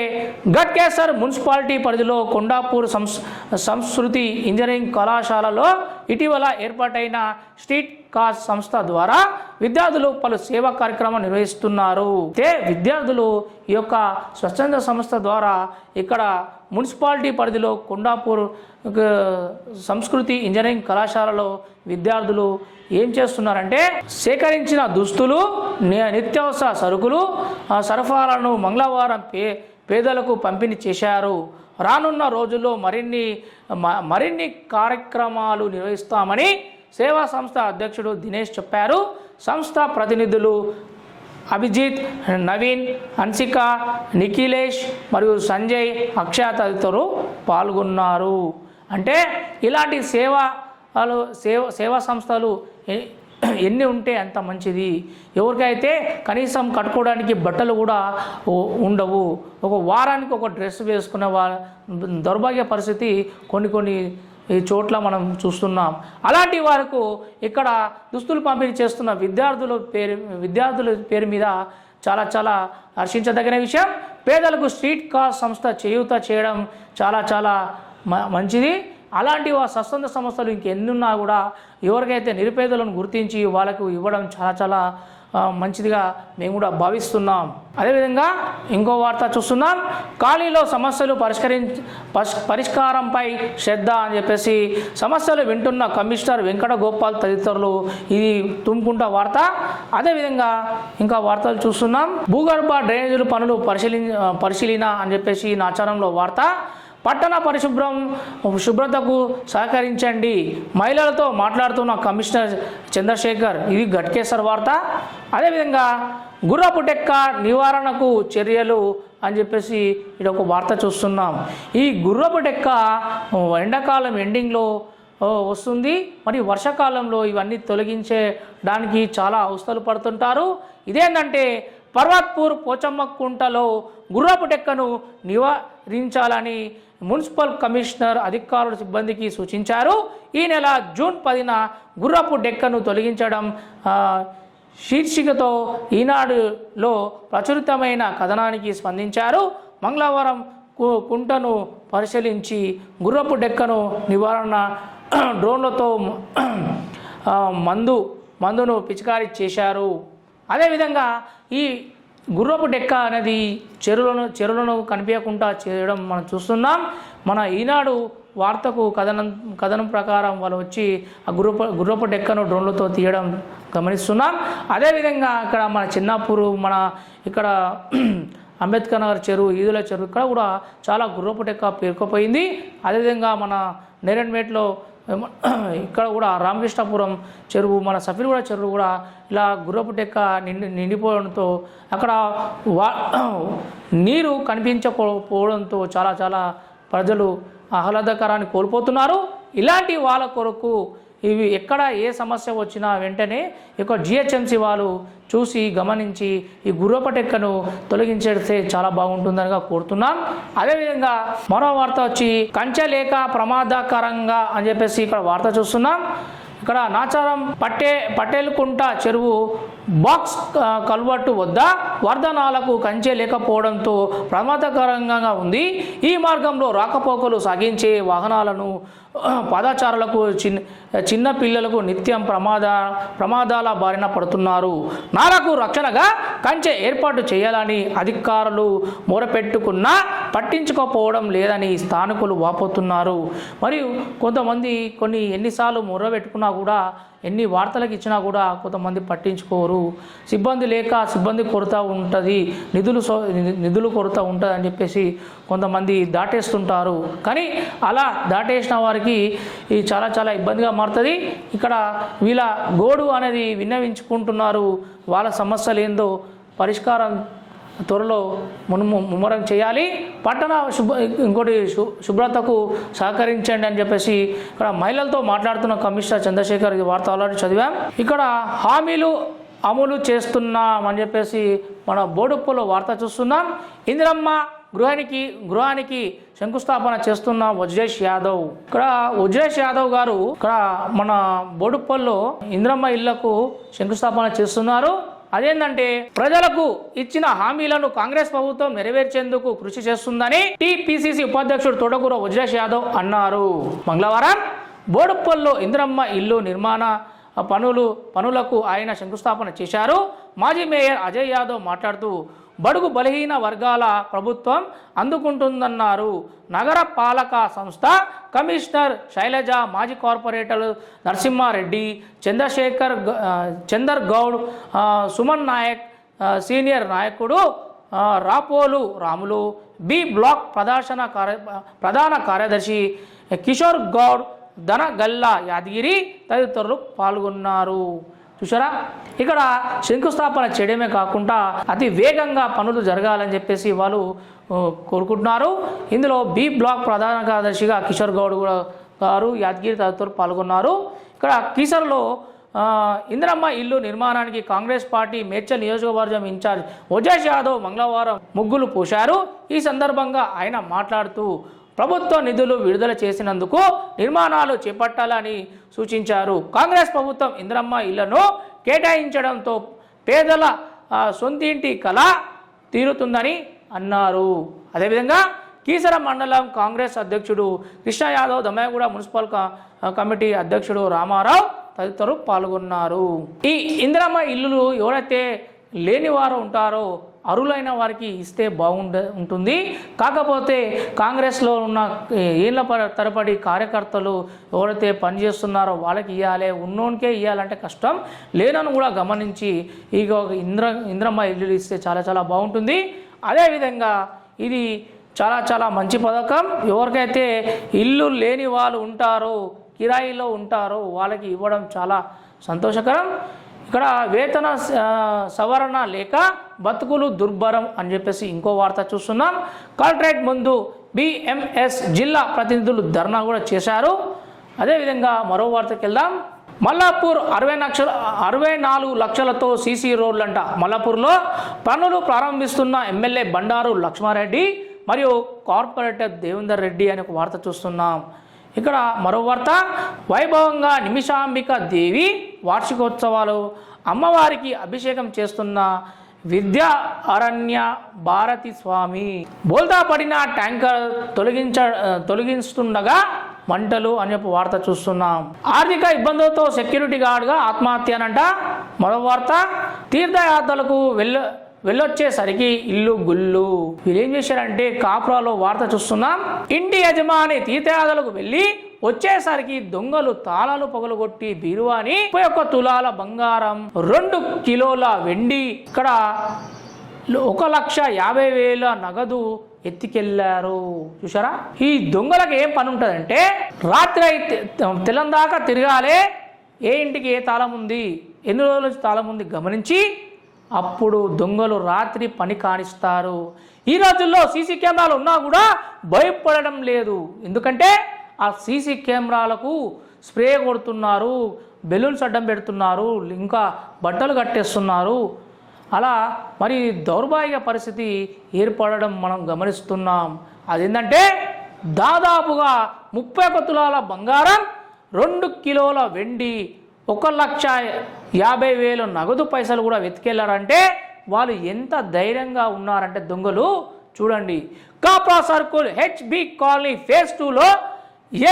గట్కేసర్ మున్సిపాలిటీ పరిధిలో కొండాపూర్ సంస్కృతి ఇంజనీరింగ్ కళాశాలలో ఇటీవల ఏర్పాటైన స్ట్రీట్ కార్స్ సంస్థ ద్వారా విద్యార్థులు పలు సేవా కార్యక్రమాలు నిర్వహిస్తున్నారు. విద్యార్థులు ఈ యొక్క స్వచ్ఛంద సంస్థ ద్వారా ఇక్కడ మున్సిపాలిటీ పరిధిలో కొండాపూర్ సంస్కృతి ఇంజనీరింగ్ కళాశాలలో విద్యార్థులు ఏం చేస్తున్నారంటే సేకరించిన దుస్తులు, నిత్యావసర సరుకులు సరఫరాలను మంగళవారం పేదలకు పంపిణీ చేశారు. రానున్న రోజుల్లో మరిన్ని కార్యక్రమాలు నిర్వహిస్తామని సేవా సంస్థ అధ్యక్షుడు దినేష్ చెప్పారు. సంస్థ ప్రతినిధులు అభిజిత్, నవీన్, హన్సిక, నిఖిలేష్ మరియు సంజయ్, అక్షయ తదితరులు పాల్గొన్నారు. అంటే ఇలాంటి సేవా సంస్థలు ఎన్ని ఉంటే అంత మంచిది. ఎవరికైతే కనీసం కట్టుకోవడానికి బట్టలు కూడా ఉండవు, ఒక వారానికి ఒక డ్రెస్ వేసుకునే దౌర్భాగ్య పరిస్థితి కొన్ని చోట్ల మనం చూస్తున్నాం. అలాంటి వారికి ఇక్కడ దుస్తులు పంపిణీ చేస్తున్న విద్యార్థుల పేరు మీద చాలా హర్షించదగిన విషయం. పేదలకు స్ట్రీట్ కార్ సంస్థ చేయూత చేయడం చాలా మంచిది. అలాంటి స్వచ్ఛంద సంస్థలు ఇంకెన్నున్నా కూడా ఎవరికైతే నిరుపేదలను గుర్తించి వాళ్ళకు ఇవ్వడం చాలా మంచిదిగా మేము కూడా భావిస్తున్నాం. అదేవిధంగా ఇంకో వార్త చూస్తున్నాం. ఖాళీలో సమస్యలు పరిష్కారంపై శ్రద్ధ అని చెప్పేసి సమస్యలు వింటున్న కమిషనర్ వెంకట గోపాల్ తదితరులు, ఇది తుమ్ముకుంట వార్త. అదేవిధంగా ఇంకా వార్తలు చూస్తున్నాం. భూగర్భ డ్రైనేజీల పనులు పరిశీలన అని చెప్పేసి నాచారంలో వార్త. పట్టణ శుభ్రతకు సహకరించండి, మహిళలతో మాట్లాడుతున్న కమిషనర్ చంద్రశేఖర్, ఇది గట్కేసర్ వార్త. అదేవిధంగా గుర్రపు డెక్క నివారణకు చర్యలు అని చెప్పేసి ఇది ఒక వార్త చూస్తున్నాం. ఈ గుర్రపు డెక్క ఎండాకాలం ఎండింగ్లో వస్తుంది, మరి వర్షాకాలంలో ఇవన్నీ తొలగించడానికి చాలా అవస్థలు పడుతుంటారు. ఇదేంటంటే పర్వత్పూర్ పోచమ్మ కుంటలో గుర్రపు డెక్కను నివారించాలని మున్సిపల్ కమిషనర్ అధికారుల సిబ్బందికి సూచించారు. ఈ నెల జూన్ 10న గుర్రపు డెక్కను తొలగించడం శీర్షికతో ఈనాడులో ప్రచురితమైన కథనానికి స్పందించారు. మంగళవారం కుంటను పరిశీలించి గుర్రపు డెక్కను నివారణ డ్రోన్లతో మందును పిచికారీ చేశారు. అదేవిధంగా ఈ గుర్రపు డెక్క అనేది చెరువులను కనిపించకుండా చేయడం మనం చూస్తున్నాం. మన ఈనాడు వార్తకు కథనం ప్రకారం వాళ్ళు వచ్చి ఆ గుర్రపు డెక్కను డ్రోన్లతో తీయడం గమనిస్తున్నాం. అదేవిధంగా ఇక్కడ మన చిన్నాపూరు, మన ఇక్కడ అంబేద్కర్ నగర్ చెరువు, ఈదుల చెరువు, ఇక్కడ కూడా చాలా గుర్రపు డెక్క పేరుకుపోయింది. అదేవిధంగా మన నేరేడ్మేట్లో ఇక్కడ కూడా రామకృష్ణపురం చెరువు, మన సఫీర్గూడ చెరువు కూడా ఇలా గుర్రపు డెక్క నిండిపోవడంతో అక్కడ నీరు కనిపించకపోవడంతో చాలా ప్రజలు ఆహ్లాదకరాన్ని కోల్పోతున్నారు. ఇలాంటి వాళ్ళ కొరకు ఇవి ఎక్కడ ఏ సమస్య వచ్చినా వెంటనే ఇక GHMC వాళ్ళు చూసి గమనించి ఈ గుర్రపు డెక్కను తొలగించేస్తే చాలా బాగుంటుందనిగా కోరుతున్నాం. అదేవిధంగా మరో వార్త వచ్చి కంచె లేక ప్రమాదకరంగా అని చెప్పేసి ఇక్కడ వార్త చూస్తున్నాం. ఇక్కడ నాచారం పటేల్కుంట చెరువు బాక్స్ కల్వర్టు వద్ద వరదనాలకు కంచె లేకపోవడంతో ప్రమాదకరంగా ఉంది. ఈ మార్గంలో రాకపోకలు సాగించే వాహనాలను, పాదచారులకు, చిన్న పిల్లలకు నిత్యం ప్రమాదాల బారిన పడుతున్నారు. నాలకు రక్షణగా కంచె ఏర్పాటు చేయాలని అధికారులు మొరపెట్టుకున్నా పట్టించుకోకపోవడం లేదని స్థానికులు వాపోతున్నారు. మరియు కొంతమంది ఎన్నిసార్లు మొరపెట్టుకున్నా కూడా, ఎన్ని వార్తలకు ఇచ్చినా కూడా కొంతమంది పట్టించుకోరు. సిబ్బంది కొరత ఉంటుంది, నిధులు కొరత ఉంటుంది అని చెప్పేసి కొంతమంది దాటేస్తుంటారు. కానీ అలా దాటేసిన వారికి ఇది చాలా ఇబ్బందిగా మారుతుంది. ఇక్కడ వీళ్ళ గోడు అనేది విన్నవించుకుంటున్నారు. వాళ్ళ సమస్యలు ఏందో పరిష్కారం త్వరలో ముమ్మరం చేయాలి. ఇంకోటి శుభ్రతకు సహకరించండి అని చెప్పేసి ఇక్కడ మహిళలతో మాట్లాడుతున్న కమిషనర్ చంద్రశేఖర్, ఈ వార్త ఆల్రెడీ చదివాం. ఇక్కడ హామీలు అమలు చేస్తున్నామని చెప్పేసి మన బోడుప్పలో వార్త చూస్తున్నాం. ఇందిరమ్మ గృహానికి శంకుస్థాపన చేస్తున్న వజ్రేష్ యాదవ్. ఇక్కడ వజ్రేష్ యాదవ్ గారు ఇక్కడ మన బోడుప్పల్లో ఇందిరమ్మ ఇళ్లకు శంకుస్థాపన చేస్తున్నారు. అదేంటంటే ప్రజలకు ఇచ్చిన హామీలను కాంగ్రెస్ ప్రభుత్వం నెరవేర్చేందుకు కృషి చేస్తుందని టీపీసీసీ ఉపాధ్యక్షుడు తోటకూర వజ్రేష్ యాదవ్ అన్నారు. మంగళవారం బోడుప్పల్లో ఇందిరమ్మ ఇల్లు నిర్మాణ పనులకు ఆయన శంకుస్థాపన చేశారు. మాజీ మేయర్ అజయ్ యాదవ్ మాట్లాడుతూ బడుగు బలహీన వర్గాల ప్రభుత్వం అందుకుంటుందన్నారు. నగర పాలక సంస్థ కమిషనర్ శైలజ, మాజీ కార్పొరేటర్ నరసింహారెడ్డి, చందర్ గౌడ్, సుమన్ నాయక్, సీనియర్ నాయకుడు రాపోలు రాములు, బి బ్లాక్ ప్రధాన కార్యదర్శి కిషోర్ గౌడ్, ధనగల్లా యాదగిరి తదితరులు పాల్గొన్నారు. చూసారా, ఇక్కడ శంకుస్థాపన చేయడమే కాకుండా అతి వేగంగా పనులు జరగాలని చెప్పేసి వాళ్ళు కోరుకుంటున్నారు. ఇందులో బి బ్లాక్ ప్రధాన కార్యదర్శిగా కిషోర్ గౌడ్ గారు, యాదగిరి తదితరులు పాల్గొన్నారు. ఇక్కడ కీసర్లో ఇందిరమ్మ ఇల్లు నిర్మాణానికి కాంగ్రెస్ పార్టీ మేడ్చల్ నియోజకవర్గం ఇన్ఛార్జ్ వజ్రేష్ యాదవ్ మంగళవారం ముగ్గులు పోశారు. ఈ సందర్భంగా ఆయన మాట్లాడుతూ ప్రభుత్వ నిధులు విడుదల చేసినందుకు నిర్మాణాలు చేపట్టాలని సూచించారు. కాంగ్రెస్ ప్రభుత్వం ఇందిరమ్మ ఇళ్లను కేటాయించడంతో పేదల సొంతింటి కళ తీరుతుందని అన్నారు. అదేవిధంగా కీసర మండలం కాంగ్రెస్ అధ్యక్షుడు కృష్ణ యాదవ్, దమయగూడ మున్సిపల్ కమిటీ అధ్యక్షుడు రామారావు తదితరులు పాల్గొన్నారు. ఈ ఇందిరమ్మ ఇల్లులు ఎవరైతే లేని వారు ఉంటారో అరులైన వారికి ఇస్తే ఉంటుంది. కాకపోతే కాంగ్రెస్లో ఉన్న ఏళ్ళ తరబడి కార్యకర్తలు ఎవరైతే పనిచేస్తున్నారో వాళ్ళకి ఇవ్వాలి, ఉన్నోనికే ఇవ్వాలంటే కష్టం. లేనని కూడా గమనించి ఇక ఇందిరమ్మ ఇల్లు ఇస్తే చాలా చాలా బాగుంటుంది. అదేవిధంగా ఇది చాలా మంచి పథకం. ఎవరికైతే ఇల్లు లేని వాళ్ళు ఉంటారో, కిరాయిలో ఉంటారో వాళ్ళకి ఇవ్వడం చాలా సంతోషకరం. ఇక్కడ వేతన సవరణ లేక బతుకులు దుర్భరం అని చెప్పేసి ఇంకో వార్త చూస్తున్నాం. కలెక్టరేట్ ముందు బిఎంఎస్ జిల్లా ప్రతినిధులు ధర్నా కూడా చేశారు. అదేవిధంగా మరో వార్తకి వెళ్దాం. మల్లాపూర్ 64 లక్షలతో సీసీ రోడ్లంట. మల్లాపూర్లో పనులు ప్రారంభిస్తున్న ఎమ్మెల్యే బండారు లక్ష్మారెడ్డి మరియు కార్పొరేటర్ దేవేందర్ రెడ్డి అనే ఒక వార్త చూస్తున్నాం. ఇక్కడ మరో వార్త, వైభవంగా నిమిషాంబిక దేవి వార్షికోత్సవాలు, అమ్మవారికి అభిషేకం చేస్తున్న విద్యా అరణ్య భారతి స్వామి, బోల్తా పడిన ట్యాంకర్ తొలగిస్తుండగా మంటలు అని చెప్పి వార్త చూస్తున్నాం. ఆర్థిక ఇబ్బందులతో సెక్యూరిటీ గార్డ్గా ఆత్మహత్యనంట. మరో వార్త, తీర్థయాత్రలకు వెళ్ళొచ్చేసరికి ఇల్లు గుళ్ళు. వీళ్ళు ఏం చేశారంటే కాపురాలో వార్త చూస్తున్నాం. ఇంటి యజమాని తీర్థయాత్రలకు వెళ్ళి వచ్చేసరికి దొంగలు తాళాలు పగలగొట్టి బీరువాని 31 తులాల బంగారం, 2 కిలోల వెండి, ఇక్కడ 1,50,000 నగదు ఎత్తికెళ్లారు. చూసారా, ఈ దొంగలకు ఏం పని ఉంటుందంటే రాత్రి తెల్లందాకా తిరగాలి, ఏ ఇంటికి ఏ తాళం ఉంది, ఎన్ని రోజుల నుంచి తాళం ఉంది గమనించి అప్పుడు దొంగలు రాత్రి పని కానిస్తారు. ఈ రోజుల్లో సీసీ కెమెరాలు ఉన్నా కూడా భయపడడం లేదు. ఎందుకంటే ఆ సీసీ కెమెరాలకు స్ప్రే కొడుతున్నారు, బెలూన్స్ అడ్డం పెడుతున్నారు, ఇంకా బట్టలు కట్టేస్తున్నారు. అలా మరి దౌర్భాగ్య పరిస్థితి ఏర్పడడం మనం గమనిస్తున్నాం. అదేంటంటే దాదాపుగా 31 తులాల బంగారం, 2 కిలోల వెండి, 1,50,000 నగదు పైసలు కూడా వెతికెళ్లారంటే వాళ్ళు ఎంత ధైర్యంగా ఉన్నారంటే దొంగలు చూడండి. Kapra circle HB colony phase 2లో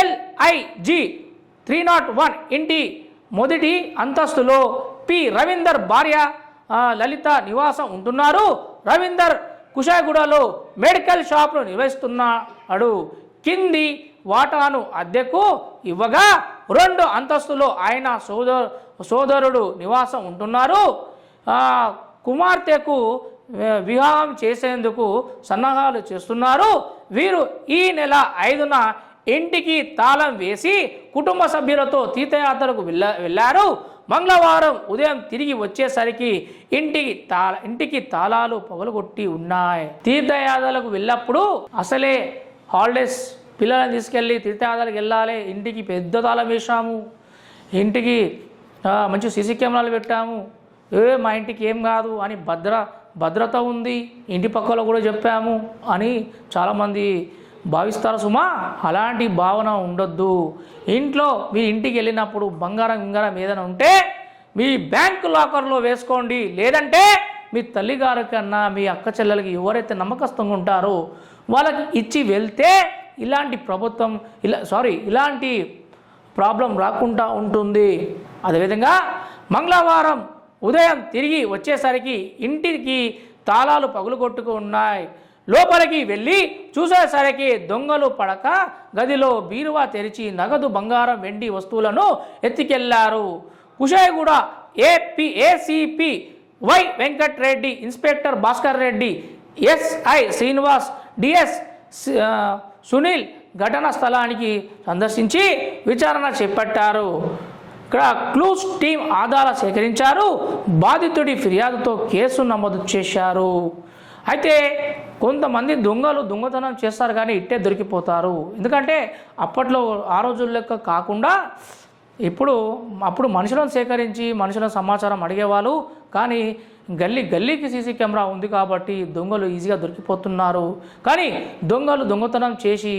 LIG 301 ఇంటి మొదటి అంతస్తులో పి రవీందర్ భార్య లలిత నివాసం ఉంటున్నారు. రవీందర్ కుషాయిగూడలో మెడికల్ షాప్ను నిర్వహిస్తున్నాడు. కింది వాటాను అద్దెకు ఇవ్వగా 2 అంతస్తులో ఆయన సోదరుడు నివాసం ఉంటున్నారు. కుమార్తెకు వివాహం చేసేందుకు సన్నాహాలు చేస్తున్నారు. వీరు ఈ నెల 5న ఇంటికి తాళం వేసి కుటుంబ సభ్యులతో తీర్థయాత్రకు వెళ్ళారు. మంగళవారం ఉదయం తిరిగి వచ్చేసరికి ఇంటికి తాళాలు పగలగొట్టి ఉన్నాయి. తీర్థయాత్రలకు వెళ్ళినప్పుడు అసలే హాలిడేస్, పిల్లలను తీసుకెళ్ళి తీర్థయాత్రలకు వెళ్ళాలి, ఇంటికి పెద్ద తాళం వేసాము, ఇంటికి మంచి సీసీ కెమెరాలు పెట్టాము, మా ఇంటికి ఏం కాదు అని భద్రత ఉంది, ఇంటి పక్కలో కూడా చెప్పాము అని చాలామంది భావిస్తారు సుమా. అలాంటి భావన ఉండొద్దు. ఇంట్లో మీ ఇంటికి వెళ్ళినప్పుడు బంగారం ఏదైనా ఉంటే మీ బ్యాంక్ లాకర్లో వేసుకోండి, లేదంటే మీ తల్లిగారి కన్నా మీ అక్క చెల్లెలకి ఎవరైతే నమ్మకస్తుగా ఉంటారో వాళ్ళకి ఇచ్చి వెళ్తే ఇలాంటి ప్రభుత్వం ఇలాంటి ప్రాబ్లం రాకుండా ఉంటుంది. అదేవిధంగా మంగళవారం ఉదయం తిరిగి వచ్చేసరికి ఇంటికి తాళాలు పగులుకొట్టుకు ఉన్నాయి. లోపలికి వెళ్ళి చూసేసరికి దొంగలు పడక గదిలో బీరువా తెరిచి నగదు, బంగారం, వెండి వస్తువులను ఎత్తికెళ్లారు. Kushaiguda ACP Y Venkat Reddy, inspector Bhaskar Reddy, SI Srinivas, DS Sunil ఘటనా స్థలానికి సందర్శించి విచారణ చేపట్టారు. ఇక్కడ క్లూస్ టీం ఆధారాలు సేకరించారు. బాధితుడి ఫిర్యాదుతో కేసు నమోదు చేశారు. అయితే కొంతమంది దొంగలు దొంగతనం చేస్తారు కానీ ఇట్టే దొరికిపోతారు. ఎందుకంటే అప్పట్లో ఆ రోజుల లెక్క కాకుండా అప్పుడు మనుషులను సేకరించి మనుషుల సమాచారం అడిగేవాళ్ళు. కానీ గల్లీకి సీసీ కెమెరా ఉంది కాబట్టి దొంగలు ఈజీగా దొరికిపోతున్నారు. కానీ దొంగలు దొంగతనం చేసి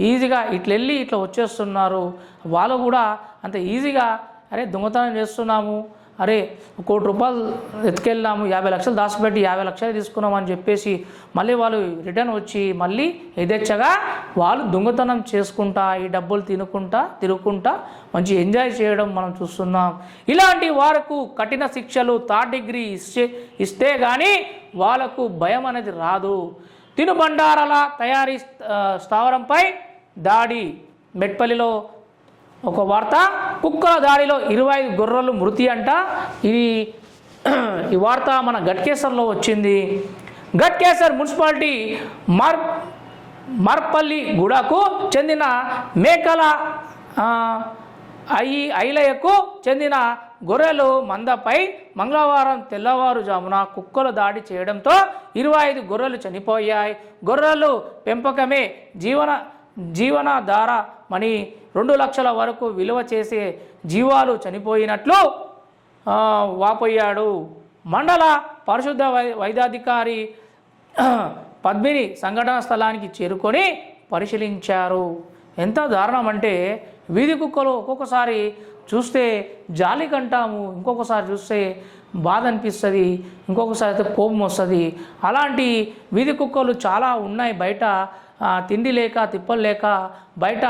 ఈజీగా ఇట్లెళ్ళి ఇట్లా వచ్చేస్తున్నారు. వాళ్ళు కూడా అంత ఈజీగా అరే దొంగతనం చేస్తున్నాము, అరే 1 కోటి రూపాయలు ఎత్తుకెళ్ళాము, 50 లక్షలు దాచిపెట్టి 50 లక్షలు తీసుకున్నాం అని చెప్పేసి మళ్ళీ వాళ్ళు రిటర్న్ వచ్చి మళ్ళీ యథేచ్ఛగా వాళ్ళు దొంగతనం చేసుకుంటా ఈ డబ్బులు తిరుగుకుంటా మంచి ఎంజాయ్ చేయడం మనం చూస్తున్నాం. ఇలాంటి వారికి కఠిన శిక్షలు 3rd డిగ్రీ ఇస్తే కానీ వాళ్ళకు భయం అనేది రాదు. తినుబండారాల తయారీ స్థావరంపై దాడి. మెట్పల్లిలో ఒక వార్త, కుక్కల దాడిలో 25 గొర్రెలు మృతి అంట. ఈ వార్త మన గట్కేసర్లో వచ్చింది. గట్కేసర్ మున్సిపాలిటీ మార్పల్లి గూడకు చెందిన మేకల ఐలయ్యకు చెందిన గొర్రెలు మందపై మంగళవారం తెల్లవారుజామున కుక్కలు దాడి చేయడంతో 25 గొర్రెలు చనిపోయాయి. గొర్రెలు పెంపకమే జీవనాధారమని 2 లక్షల వరకు విలువ చేసే జీవాలు చనిపోయినట్లు వాపోయాడు. మండల పరిశుద్ధ వైద్యాధికారి పద్మిని సంఘటన స్థలానికి చేరుకొని పరిశీలించారు. ఎంత దారుణం అంటే వీధి కుక్కలు ఒక్కొక్కసారి చూస్తే జాలి కంటాము, ఇంకొకసారి చూస్తే బాధ అనిపిస్తుంది, ఇంకొకసారి అయితే కోపం వస్తుంది. అలాంటి వీధి కుక్కలు చాలా ఉన్నాయి బయట. తిండి లేక తిప్పలు లేక బయట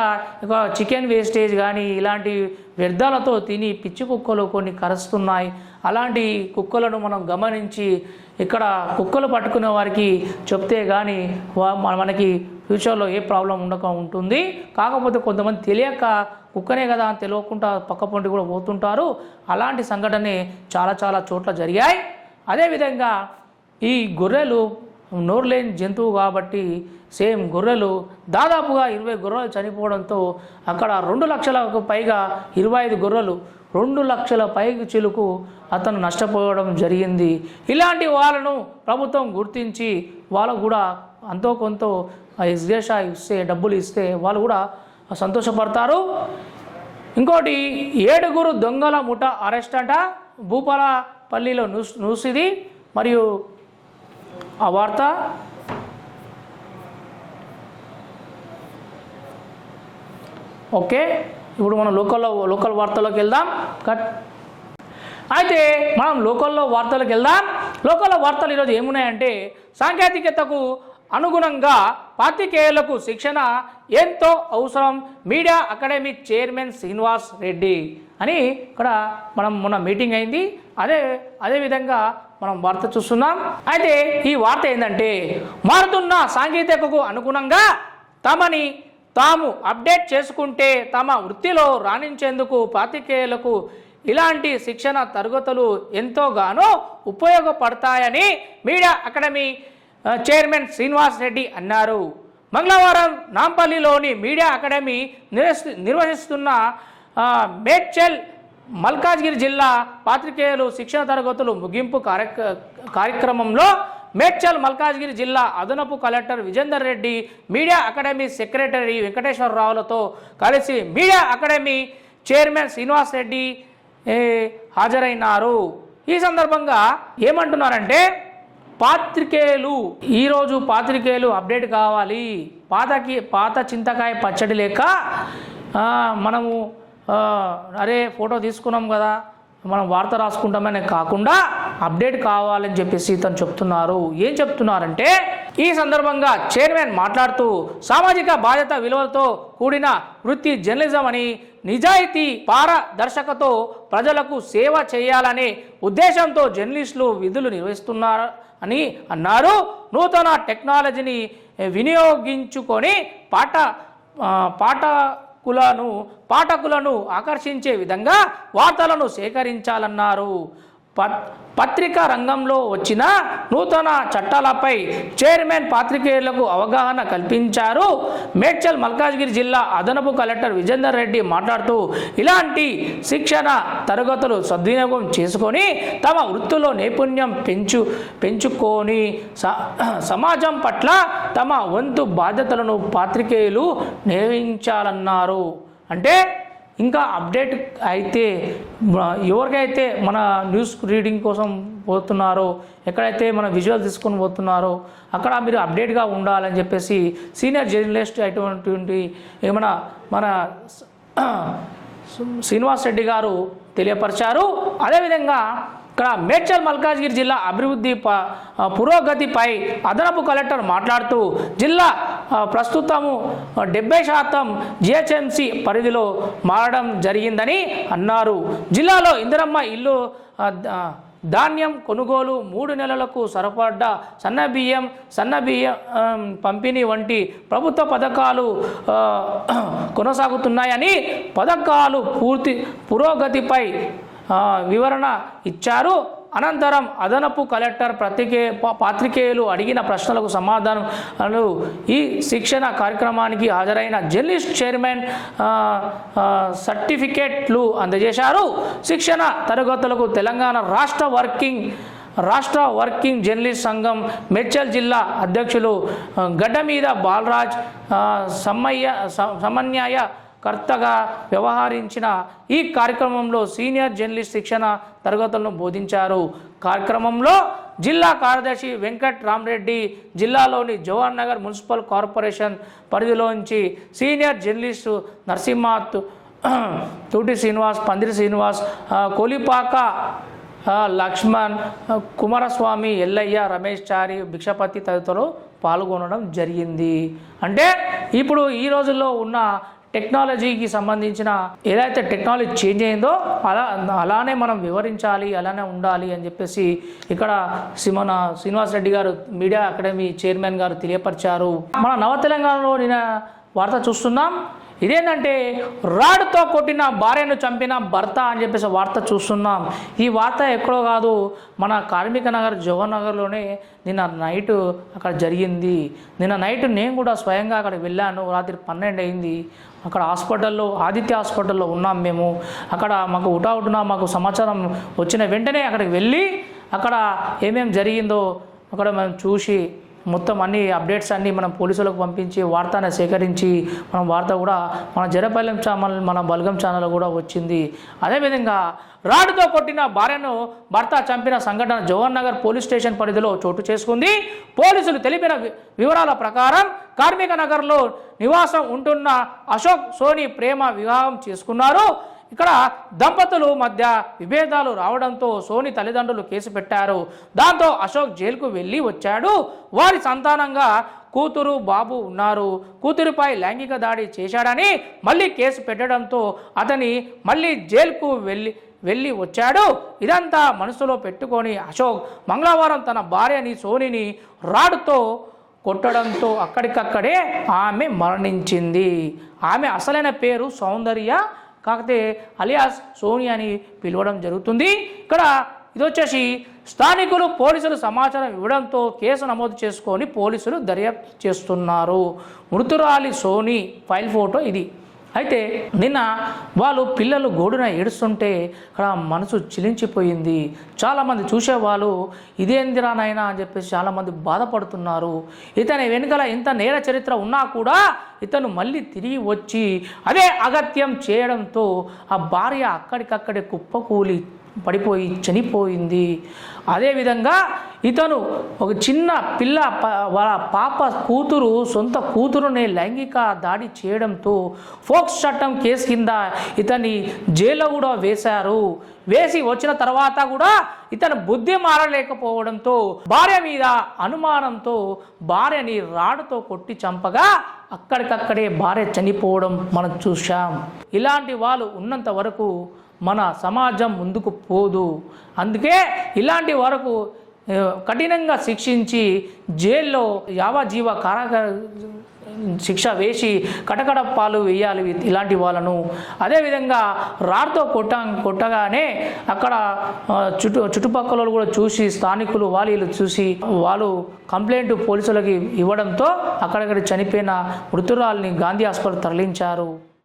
చికెన్ వేస్టేజ్ కానీ ఇలాంటి వ్యర్థాలతో తిని పిచ్చి కుక్కలు కొన్ని కరుస్తున్నాయి. అలాంటి కుక్కలను మనం గమనించి ఇక్కడ కుక్కలు పట్టుకునే వారికి చెప్తే కానీ మనకి ఫ్యూచర్లో ఏ ప్రాబ్లం ఉంటుంది. కాకపోతే కొంతమంది తెలియక కుక్కనే కదా అని తెలియకుండా పక్క పొంటి కూడా పోతుంటారు. అలాంటి సంఘటనే చాలా చోట్ల జరిగాయి. అదేవిధంగా ఈ గొర్రెలు నోరులేని జంతువు కాబట్టి సేమ్ గొర్రెలు దాదాపుగా 20 గొర్రెలు చనిపోవడంతో అక్కడ 2 లక్షలకు పైగా 25 గొర్రెలు 2 లక్షల పైకి చిలుకు అతను నష్టపోవడం జరిగింది. ఇలాంటి వాళ్ళను ప్రభుత్వం గుర్తించి వాళ్ళకు కూడా అంతో కొంత ఎక్స్గ్రేషా ఇస్తే డబ్బులు ఇస్తే వాళ్ళు కూడా సంతోషపడతారు. ఇంకోటి 7 దొంగల ముఠ అరెస్ట్ అంట. భూపాలపల్లిలో న్యూస్ మరియు ఆ వార్త. ఓకే, ఇప్పుడు మనం లోకల్ వార్తల్లోకి వెళ్దాం. అయితే మనం లోకల్ వార్తలు ఈరోజు ఏమున్నాయంటే సాంకేతికతకు అనుగుణంగా పాత్రికేయులకు శిక్షణ ఎంతో అవసరం, media academy chairman Srinivas Reddy అని ఇక్కడ మనం మొన్న మీటింగ్ అయింది. అదేవిధంగా మనం వార్త చూస్తున్నాం. అయితే ఈ వార్త ఏంటంటే మారుతున్న సాంకేతికతకు అనుగుణంగా తాము అప్డేట్ చేసుకుంటే తమ వృత్తిలో రాణించేందుకు పాత్రికేయులకు ఇలాంటి శిక్షణ తరగతులు ఎంతోగానో ఉపయోగపడతాయని media academy chairman Srinivas Reddy అన్నారు. మంగళవారం నాంపల్లిలోని మీడియా అకాడమీ నిర్వహిస్తున్న మేడ్చల్ మల్కాజ్గిరి జిల్లా పాత్రికేయులు శిక్షణ తరగతులు ముగింపు కార్యక్రమంలో మేడ్చల్ మల్కాజ్గిరి జిల్లా అదనపు collector Vijender Reddy, media academy secretary వెంకటేశ్వరరావులతో కలిసి media academy chairman Srinivas Reddy హాజరైనారు. ఈ సందర్భంగా ఏమంటున్నారంటే ఈరోజు పాత్రికేయులు అప్డేట్ కావాలి. పాత చింతకాయ పచ్చడి లేక మనము అరే ఫోటో తీసుకున్నాం కదా, మనం వార్త రాసుకుంటామనే కాకుండా అప్డేట్ కావాలని చెప్పేసి తను చెప్తున్నారు. ఏం చెప్తున్నారంటే ఈ సందర్భంగా చైర్మన్ మాట్లాడుతూ సామాజిక బాధ్యత విలువలతో కూడిన వృత్తి జర్నలిజం అని, నిజాయితీ పారదర్శకతో ప్రజలకు సేవ చేయాలనే ఉద్దేశంతో జర్నలిస్టులు విధులు నిర్వహిస్తున్నారు అని అన్నారు. నూతన టెక్నాలజీని వినియోగించుకొని పాఠకులను ఆకర్షించే విధంగా వార్తలను సేకరించాలన్నారు. పత్రికా రంగంలో వచ్చిన నూతన చట్టాలపై చైర్మన్ పాత్రికేయులకు అవగాహన కల్పించారు. మేడ్చల్ మల్కాజ్గిరి జిల్లా అదనపు కలెక్టర్ విజేందర్ రెడ్డి మాట్లాడుతూ ఇలాంటి శిక్షణ తరగతులు సద్వినియోగం చేసుకొని తమ వృత్తిలో నైపుణ్యం పెంచుకొని సమాజం పట్ల తమ వంతు బాధ్యతలను పాత్రికేయులు నిర్వహించాలన్నారు. అంటే ఇంకా అప్డేట్ అయితే ఎవరికైతే మన న్యూస్ రీడింగ్ కోసం పోతున్నారో, ఎక్కడైతే మన విజువల్ తీసుకొని పోతున్నారో అక్కడ మీరు అప్డేట్గా ఉండాలని చెప్పేసి సీనియర్ జర్నలిస్ట్ అటువంటి ఏమైనా మన శ్రీనివాస్ రెడ్డి గారు తెలియపరిచారు. అదేవిధంగా ఇక్కడ మేడ్చల్ మల్కాజ్గిరి జిల్లా అభివృద్ధి పురోగతిపై అదనపు కలెక్టర్ మాట్లాడుతూ జిల్లా ప్రస్తుతము 70% జిహెచ్ఎంసి పరిధిలో మారడం జరిగిందని అన్నారు. జిల్లాలో ఇందిరమ్మ ఇల్లు, ధాన్యం కొనుగోలు, 3 నెలలకు సరిపడ్డ సన్నబియ్యం పంపిణీ వంటి ప్రభుత్వ పథకాలు కొనసాగుతున్నాయని, పథకాలు పురోగతిపై వివరణ ఇచ్చారు. అనంతరం అదనపు కలెక్టర్ పాత్రికేయులు అడిగిన ప్రశ్నలకు సమాధానాలు ఈ శిక్షణ కార్యక్రమానికి హాజరైన జర్నలిస్ట్ చైర్మన్ సర్టిఫికేట్లు అందజేశారు. శిక్షణ తరగతులకు తెలంగాణ రాష్ట్ర వర్కింగ్ జర్నలిస్ట్ సంఘం మేడ్చల్ జిల్లా అధ్యక్షులు గడ్డమీద బాలరాజ్ సమన్వయ కర్తగా వ్యవహరించిన ఈ కార్యక్రమంలో సీనియర్ జర్నలిస్ట్ శిక్షణ తరగతులను బోధించారు. కార్యక్రమంలో జిల్లా కార్యదర్శి వెంకట్ రామరెడ్డి, జిల్లాలోని జవహర్ నగర్ మున్సిపల్ కార్పొరేషన్ పరిధిలోంచి సీనియర్ జర్నలిస్టు నరసింహ, తూటి శ్రీనివాస్, పందిరి శ్రీనివాస్, కోలిపాక లక్ష్మణ్, కుమారస్వామి, ఎల్లయ్య, రమేష్ చారి, భిక్షపతి తదితరులు పాల్గొనడం జరిగింది. అంటే ఇప్పుడు ఈ రోజుల్లో ఉన్న టెక్నాలజీకి సంబంధించిన ఏదైతే టెక్నాలజీ చేంజ్ అయిందో అలానే మనం వివరించాలి, అలానే ఉండాలి అని చెప్పేసి ఇక్కడ మన శ్రీనివాస్ రెడ్డి గారు మీడియా అకాడమీ చైర్మన్ గారు తెలియపరిచారు. మన నవ తెలంగాణలో నేను వార్త చూస్తున్నాం. ఇదేంటంటే రాడ్తో కొట్టిన భార్యను చంపిన భర్త అని చెప్పేసి వార్త చూస్తున్నాం. ఈ వార్త ఎక్కడో కాదు, మన కార్మిక నగర్ జవహర్ నగర్లోనే నిన్న నైట్ అక్కడ జరిగింది. నిన్న నైట్ నేను కూడా స్వయంగా అక్కడికి వెళ్ళాను. రాత్రి 12 అయింది. అక్కడ హాస్పిటల్లో, ఆదిత్య హాస్పిటల్లో ఉన్నాం మేము. అక్కడ మాకు మాకు సమాచారం వచ్చిన వెంటనే అక్కడికి వెళ్ళి అక్కడ ఏమేమి జరిగిందో అక్కడ మనం చూసి మొత్తం అన్ని అప్డేట్స్ అన్నీ మనం పోలీసులకు పంపించి వార్తను సేకరించి మనం వార్త కూడా మన జరపల్లెం ఛానల్, మన బల్గం ఛానల్ కూడా వచ్చింది. అదేవిధంగా రాడ్తో కొట్టిన భార్యను భర్త చంపిన సంఘటన జవహర్ నగర్ పోలీస్ స్టేషన్ పరిధిలో చోటు చేసుకుంది. పోలీసులు తెలిపిన వివరాల ప్రకారం కార్మిక నగర్లో నివాసం ఉంటున్న అశోక్, సోని ప్రేమ వివాహం చేసుకున్నారు. ఇక్కడ దంపతులు మధ్య విభేదాలు రావడంతో సోని తల్లిదండ్రులు కేసు పెట్టారు. దాంతో అశోక్ జైలుకు వెళ్ళి వచ్చాడు. వారి సంతానంగా కూతురు, బాబు ఉన్నారు. కూతురిపై లైంగిక దాడి చేశాడని మళ్ళీ కేసు పెట్టడంతో అతని మళ్ళీ జైలుకు వెళ్ళి వచ్చాడు. ఇదంతా మనసులో పెట్టుకొని అశోక్ మంగళవారం తన భార్యని సోనిని రాడ్తో కొట్టడంతో అక్కడికక్కడే ఆమె మరణించింది. ఆమె అసలైన పేరు సౌందర్య, కాకపోతే అలియాస్ సోని అని పిలవడం జరుగుతుంది. ఇక్కడ ఇది వచ్చేసి స్థానికులు పోలీసులు సమాచారం ఇవ్వడంతో కేసు నమోదు చేసుకొని పోలీసులు దర్యాప్తు చేస్తున్నారు. మృతురాలి సోని ఫైల్ ఫోటో ఇది. అయితే నిన్న వాళ్ళు పిల్లలు గోడున ఏడుస్తుంటే అక్కడ మనసు చిలించిపోయింది. చాలామంది చూసేవాళ్ళు ఇదేందిరా నాయనా అని చెప్పేసి చాలామంది బాధపడుతున్నారు. ఇతని వెనుకల ఇంత నేర చరిత్ర ఉన్నా కూడా ఇతను మళ్ళీ తిరిగి వచ్చి అదే అగత్యం చేయడంతో ఆ భార్య అక్కడికక్కడే కుప్పకూలి పడిపోయి చనిపోయింది. అదేవిధంగా ఇతను ఒక చిన్న పిల్ల వాళ్ళ పాప కూతురు సొంత కూతురునే లైంగిక దాడి చేయడంతో ఫోక్స్ చట్టం కేసు కింద ఇతన్ని జైల్లో కూడా వేశారు. వేసి వచ్చిన తర్వాత కూడా ఇతను బుద్ధి మారలేకపోవడంతో భార్య మీద అనుమానంతో భార్యని రాడుతో కొట్టి చంపగా అక్కడికక్కడే భార్య చనిపోవడం మనం చూశాం. ఇలాంటి వాళ్ళు ఉన్నంత వరకు మన సమాజం ముందుకు పోదు. అందుకే ఇలాంటి వరకు కఠినంగా శిక్షించి జైల్లో యావజ్జీవ కారాగార శిక్ష వేసి కటకడ పాలు వేయాలి ఇలాంటి వాళ్ళను. అదేవిధంగా రాడ్తో కొట్టగానే అక్కడ చుట్టుపక్కల కూడా చూసి స్థానికులు వాళ్ళు చూసి వాళ్ళు కంప్లైంట్ పోలీసులకి ఇవ్వడంతో అక్కడక్కడ చనిపోయిన మృతురాల్ని గాంధీ హాస్పిటల్ తరలించారు.